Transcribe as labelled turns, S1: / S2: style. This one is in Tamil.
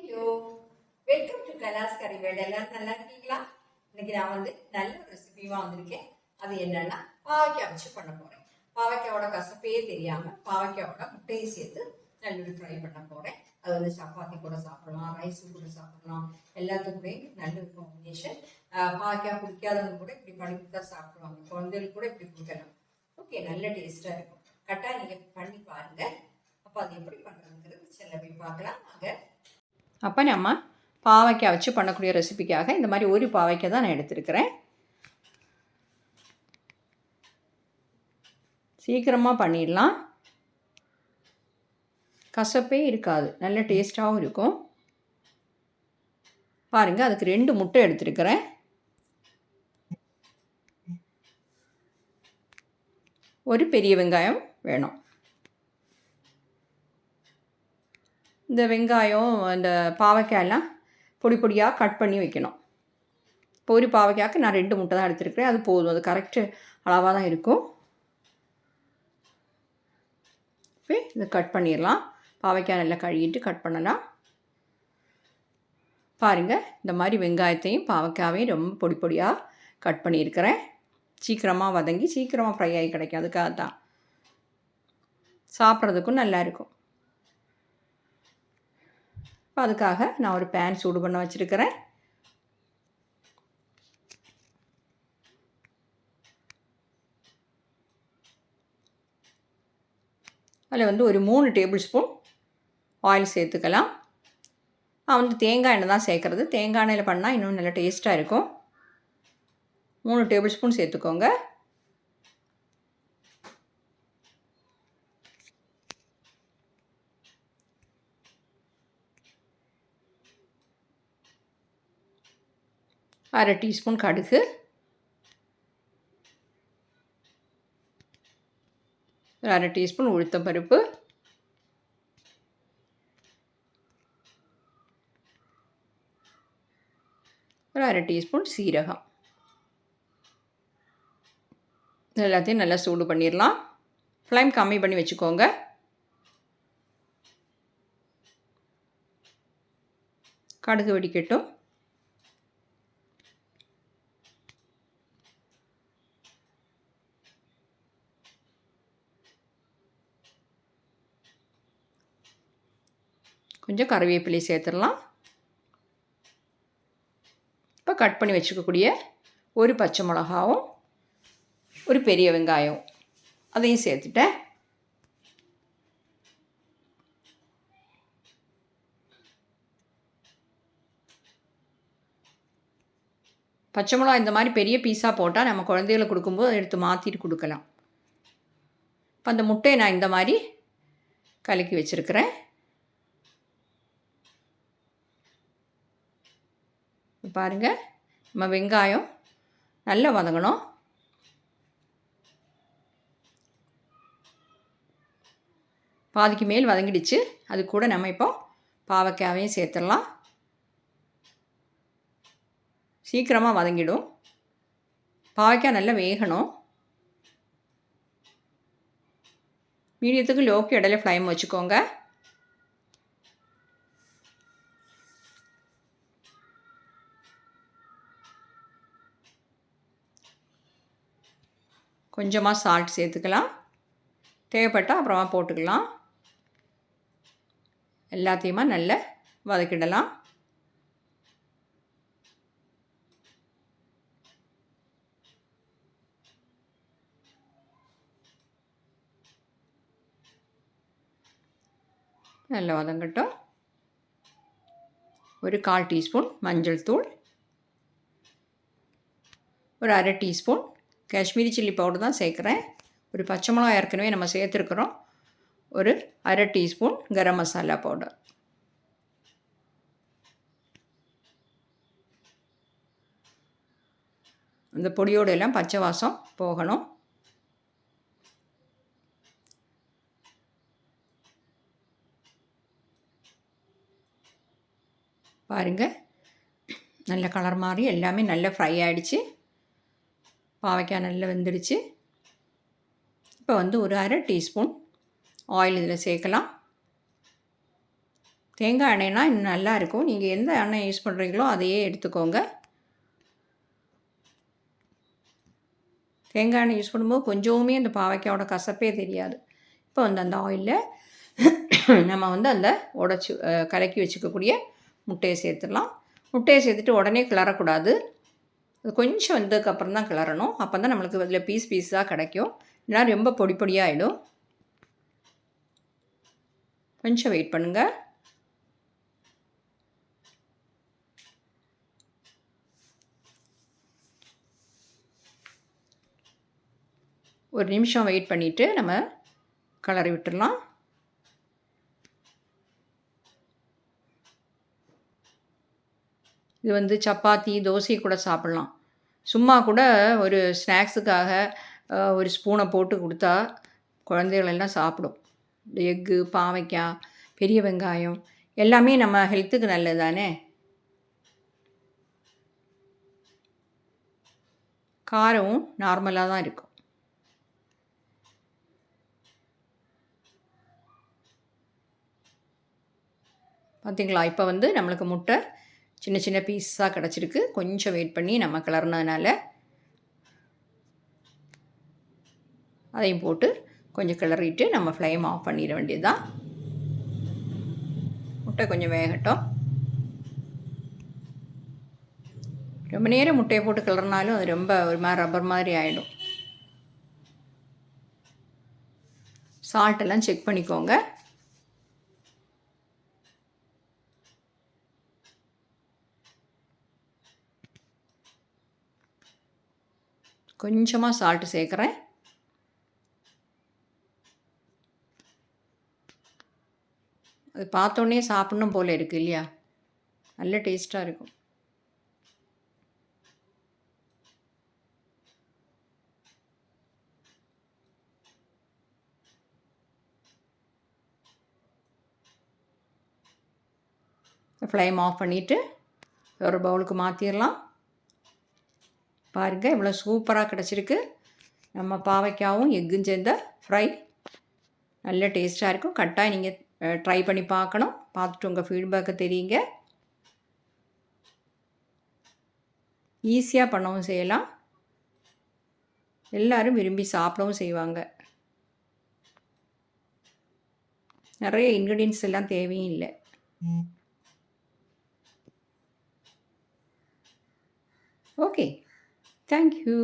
S1: ஹலோ, வெல்கம் டு கலாஸ் கறிவேல். எல்லாரும் நல்லா இருக்கீங்களா? இன்னைக்கு நான் நல்ல ஒரு ரெசிபியா வந்திருக்கேன். அது என்னன்னா பாவக்காய் வச்சு பண்ண போறேன். பாவக்காயோட கசப்பே தெரியாம பாவக்காயோட முட்டையை சேர்த்து நல்ல ஃப்ரை பண்ண போறேன். அது சப்பாத்தி கூட சாப்பிடலாம், ரைஸ் கூட சாப்பிடலாம், எல்லாத்துக்குமே நல்ல ஒரு காம்பினேஷன். பாவக்காய் பிடிக்காதவங்க கூட இப்படி பண்ணி கொடுத்தா சாப்பிடுவாங்க. குழந்தைகளுக்கு கூட இப்படி கொடுக்கலாம். ஓகே, நல்ல டேஸ்டா இருக்கும். கரெக்டாக நீங்க பண்ணி பாருங்க. அப்போ அது எப்படி பண்றதுங்கிறது செல்ல போய் பார்க்கலாம்.
S2: அப்போ நம்ம பாவைக்காய் வச்சு பண்ணக்கூடிய ரெசிபிக்காக இந்த மாதிரி ஒரு பாவைக்காய் தான் நான் எடுத்துருக்கிறேன். சீக்கிரமாக பண்ணிடலாம், கசப்பே இருக்காது, நல்ல டேஸ்ட்டாகவும் இருக்கும். பாருங்கள், அதுக்கு 2 முட்டை எடுத்துருக்கிறேன். ஒரு பெரிய வெங்காயம் வேணும். இந்த வெங்காயம் இந்த பாவைக்காயெல்லாம் பொடி பொடியாக கட் பண்ணி வைக்கணும். இப்போ ஒரு பாவைக்காய்க்கு நான் 2 முட்டை தான் எடுத்துருக்கிறேன். அது போதும், அது கரெக்டு அளவாக தான் இருக்கும். இப்போ இதை கட் பண்ணிடலாம். பாவைக்காய் நல்லா கழுவிட்டு கட் பண்ணலாம். பாருங்கள், இந்த மாதிரி வெங்காயத்தையும் பாவைக்காயையும் ரொம்ப பொடி பொடியாக கட் பண்ணியிருக்கிறேன். சீக்கிரமாக வதங்கி சீக்கிரமாக ஃப்ரை ஆகி கிடைக்கும். அதுக்காக தான் சாப்பிட்றதுக்கும் நல்லாயிருக்கும். இப்போ அதுக்காக நான் ஒரு பேன் சூடு பண்ண வச்சுருக்கிறேன். அதில் ஒரு 3 டேபிள் ஸ்பூன் ஆயில் சேர்த்துக்கலாம். நான் தேங்காய் எண்ணெய் தான் சேர்க்குறது. தேங்காய் எண்ணெயில் பண்ணால் இன்னும் நல்லா டேஸ்ட்டாக இருக்கும். 3 டேபிள் ஸ்பூன் சேர்த்துக்கோங்க. அரை டீஸ்பூன் கடுகு, அரை டீஸ்பூன் உளுத்தம்பருப்பு, அரை டீஸ்பூன் சீரகம். எல்லாத்தையும் நல்லா சூடு பண்ணிடலாம். ஃப்ளேம் கம்மி பண்ணி வச்சுக்கோங்க. கடுகு வெடிக்கட்டும். கொஞ்சம் கறிவேப்பிலை சேர்த்துடலாம். இப்போ கட் பண்ணி வச்சுக்கக்கூடிய ஒரு பச்சை மிளகாவும் ஒரு பெரிய வெங்காயம் அதையும் சேர்த்துட்டேன். பச்சை மிளகா இந்த மாதிரி பெரிய பீஸாக போட்டால் நம்ம குழந்தைகளுக்கு கொடுக்கும்போது அதை எடுத்து மாற்றிட்டு கொடுக்கலாம். இப்போ அந்த முட்டையை நான் இந்த மாதிரி கலக்கி வச்சுருக்கிறேன். பாருங்கள், நம்ம வெங்காயம் நல்லா வதங்கணும். பாதிக்கு மேல் வதங்கிடுச்சு. அது கூட நம்ம இப்போ பாவக்காயையும் சேர்த்துடலாம். சீக்கிரமாக வதங்கிடும். பாவக்காய் நல்லா வேகணும். மீடியத்துக்கு லோக்கு இடையில ஃப்ளேம் வச்சுக்கோங்க. கொஞ்சமாக சால்ட் சேர்த்துக்கலாம். தேவைப்பட்டால் அப்புறமா போட்டுக்கலாம். எல்லாத்தையுமா நல்லா வதக்கிடலாம். நல்லா வதங்கட்டும். ஒரு 1/4 டீஸ்பூன் மஞ்சள் தூள், ஒரு அரை டீஸ்பூன் காஷ்மீரி சில்லி பவுடர் தான் சேர்க்குறேன். ஒரு பச்சை மிளகாய் ஏற்கனவே நம்ம சேர்த்துருக்குறோம். ஒரு அரை டீஸ்பூன் கரம் மசாலா பவுடர். அந்த பொடியோடு எல்லாம் பச்சை வாசம் போகணும். பாருங்கள், நல்ல கலர் மாதிரி எல்லாமே நல்லா ஃப்ரை ஆகிடுச்சு. பாவக்காய் நல்லா வெந்துடுச்சு. இப்போ ஒரு அரை டீஸ்பூன் ஆயில் இதில் சேர்க்கலாம். தேங்காய் எண்ணெய்னா இன்னும் நல்லாயிருக்கும். நீங்கள் எந்த எண்ணெய் யூஸ் பண்ணுறீங்களோ அதையே எடுத்துக்கோங்க. தேங்காய் எண்ணெய் யூஸ் பண்ணும்போது கொஞ்சமே அந்த பாவைக்காயோட கசப்பே தெரியாது. இப்போ வந்து அந்த ஆயிலில் நம்ம வந்து அந்த உடச்சி கலக்கி வச்சுக்கக்கூடிய முட்டையை சேர்த்துடலாம். முட்டையை சேர்த்துட்டு உடனே கிளறக்கூடாது. அது கொஞ்சம் வந்ததுக்கப்புறம் தான் கிளறணும். அப்போ தான் நம்மளுக்கு அதில் பீஸாக கிடைக்கும். இல்லைனா ரொம்ப பொடி பொடியாகிடும். கொஞ்சம் வெயிட் பண்ணுங்கள். ஒரு நிமிஷம் வெயிட் பண்ணிவிட்டு நம்ம கிளறி விட்டுடலாம். இது வந்து சப்பாத்தி, தோசை கூட சாப்பிட்லாம். சும்மா கூட ஒரு ஸ்நாக்ஸுக்காக ஒரு ஸ்பூனை போட்டு கொடுத்தா குழந்தைகள் எல்லாம் சாப்பிடும். இந்த எக்கு, பாவைக்காய், பெரிய வெங்காயம் எல்லாமே நம்ம ஹெல்த்துக்கு நல்லது தானே. காரம் நார்மலாக தான் இருக்கும். பார்த்திங்களா, இப்போ வந்து நம்மளுக்கு முட்டை சின்ன சின்ன பீஸாக கிடச்சிருக்கு. கொஞ்சம் வெயிட் பண்ணி நம்ம கிளறினதுனால அதையும் போட்டு கொஞ்சம் கிளறிட்டு நம்ம ஃப்ளேம் ஆஃப் பண்ணிட வேண்டியது தான். முட்டை கொஞ்சம் வேகட்டும். ரொம்ப நேரம் முட்டையை போட்டு கிளறினாலும் அது ரொம்ப ஒரு மாதிரி ரப்பர் மாதிரி ஆகிடும். சால்ட்டெல்லாம் செக் பண்ணிக்கோங்க. கொஞ்சமாக சால்ட்டு சேர்க்குறேன். அது பார்த்தோன்னே சாப்பிட்ணும் போல் இருக்குது இல்லையா? நல்ல டேஸ்ட்டாக இருக்கும். ஃப்ளேம் ஆஃப் பண்ணிவிட்டு ஒரு பவுலுக்கு மாற்றிடலாம். பாருங்கள் இவ்வளோ சூப்பராக கிடச்சிருக்கு. நம்ம பாவைக்காவும் எக்கும் சேர்ந்த ஃப்ரை நல்ல டேஸ்ட்டாக இருக்கும். கட்டாயம் நீங்கள் ட்ரை பண்ணி பார்க்கணும். பார்த்துட்டு உங்கள் ஃபீட்பேக்கை தெரியுங்க. ஈஸியாக பண்ணவும் செய்யலாம். எல்லோரும் விரும்பி சாப்பிடவும் செய்வாங்க. நிறைய இன்க்ரீடியன்ஸ் எல்லாம் தேவையும் இல்லை. Okay, thank you.